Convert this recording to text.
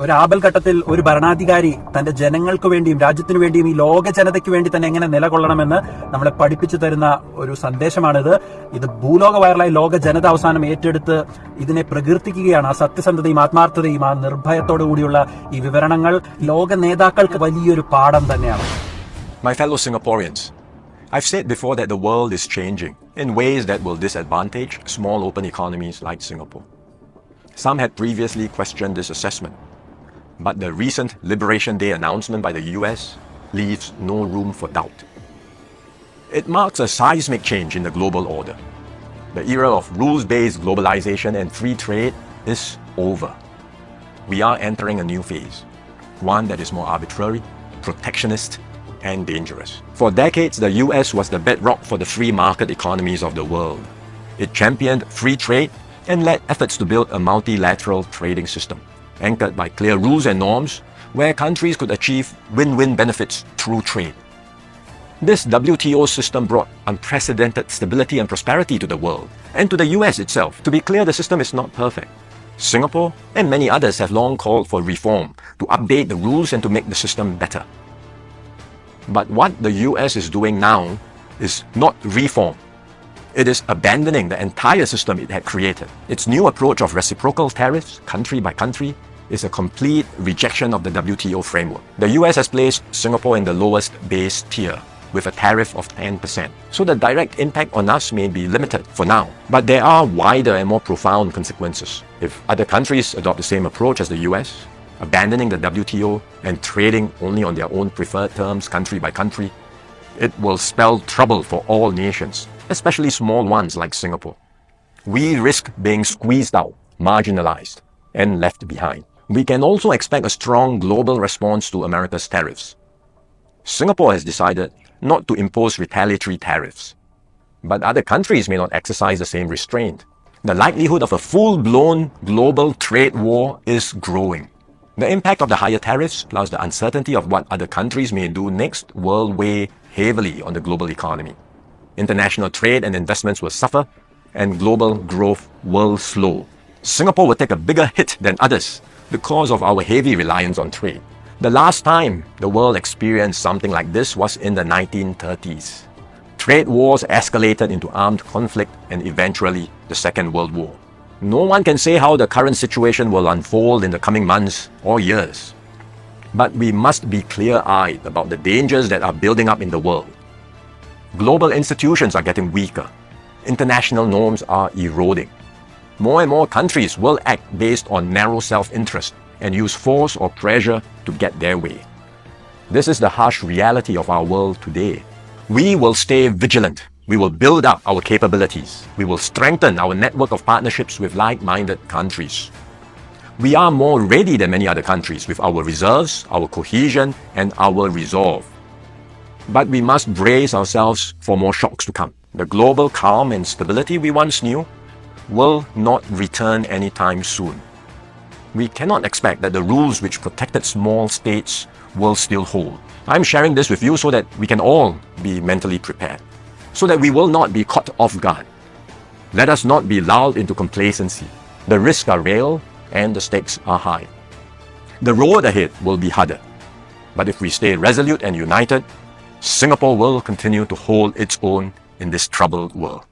ഒരു ആപൽഘട്ടത്തിൽ ഒരു ഭരണാധികാരി തന്റെ ജനങ്ങൾക്ക് വേണ്ടിയും രാജ്യത്തിനു വേണ്ടിയും ഈ ലോക ജനതയ്ക്ക് വേണ്ടി തന്നെ എങ്ങനെ നിലകൊള്ളണമെന്ന് നമ്മളെ പഠിപ്പിച്ചു തരുന്ന ഒരു സന്ദേശമാണിത്. ഇത് ഭൂലോക വൈറലായി ലോക ജനത അവസാനം ഏറ്റെടുത്ത് ഇതിനെ പ്രകീർത്തിക്കുകയാണ്. ആ സത്യസന്ധതയും ആത്മാർത്ഥതയും ആ നിർഭയത്തോടു കൂടിയുള്ള ഈ വിവരണങ്ങൾ ലോക നേതാക്കൾക്ക് വലിയൊരു പാഠം തന്നെയാണ്. My fellow Singaporeans, I've said before that the world is changing in ways that will disadvantage small open economies like Singapore. Some had previously questioned this assessment, but the recent Liberation Day announcement by the US leaves no room for doubt. It marks a seismic change in the global order. The era of rules-based globalization and free trade is over. We are entering a new phase, one that is more arbitrary, protectionist, and dangerous. For decades, the US was the bedrock for the free market economies of the world. It championed free trade and led efforts to build a multilateral trading system, anchored by clear rules and norms where countries could achieve win-win benefits through trade. This WTO system brought unprecedented stability and prosperity to the world, and to the US itself. To be clear, the system is not perfect. Singapore and many others have long called for reform to update the rules and to make the system better. But what the US is doing now is not reform. It is abandoning the entire system it had created. Its new approach of reciprocal tariffs, country by country, is a complete rejection of the WTO framework. The US has placed Singapore in the lowest base tier with a tariff of 10%. So the direct impact on us may be limited for now, but there are wider and more profound consequences. If other countries adopt the same approach as the US, abandoning the WTO and trading only on their own preferred terms country by country, it will spell trouble for all nations, especially small ones like Singapore. We risk being squeezed out, marginalized, and left behind. We can also expect a strong global response to America's tariffs. Singapore has decided not to impose retaliatory tariffs, but other countries may not exercise the same restraint. The likelihood of a full-blown global trade war is growing. The impact of the higher tariffs plus the uncertainty of what other countries may do next will weigh heavily on the global economy. International trade and investments will suffer, and global growth will slow. Singapore will take a bigger hit than others because of our heavy reliance on trade. The last time the world experienced something like this was in the 1930s. Trade wars escalated into armed conflict and eventually the Second World War. No one can say how the current situation will unfold in the coming months or years. But we must be clear-eyed about the dangers that are building up in the world. Global institutions are getting weaker. International norms are eroding. More and more countries will act based on narrow self-interest and use force or pressure to get their way. This is the harsh reality of our world today. We will stay vigilant. We will build up our capabilities. We will strengthen our network of partnerships with like-minded countries. We are more ready than many other countries with our reserves, our cohesion, and our resolve. But we must brace ourselves for more shocks to come. The global calm and stability we once knew will not return anytime soon. We cannot expect that the rules which protected small states will still hold. I'm sharing this with you so that we can all be mentally prepared, so that we will not be caught off guard. Let us not be lulled into complacency. The risks are real and the stakes are high. The road ahead will be harder. But if we stay resolute and united, Singapore will continue to hold its own in this troubled world.